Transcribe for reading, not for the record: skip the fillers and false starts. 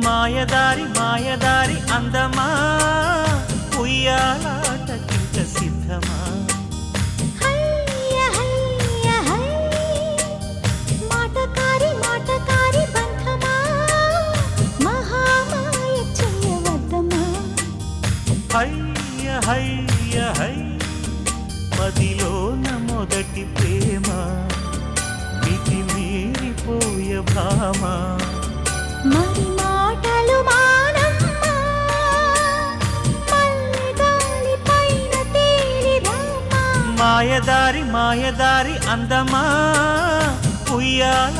మాయదారి మాయదారి అందమా ఉయ్యాలాటకింక సిద్ధమా మాటకారి మాటకారి బంధమా మహామాయ చెయ్యవద్దమా హయ్య హయ్య హై మదిలోన మొదటి ప్రేమ మితి మీరిపోయ భామ మరి మాటలు మానమ్మా మల్లెగాలి పైన తేలి రామా మాయదారి మాయదారి అందమా ఉయ్యాల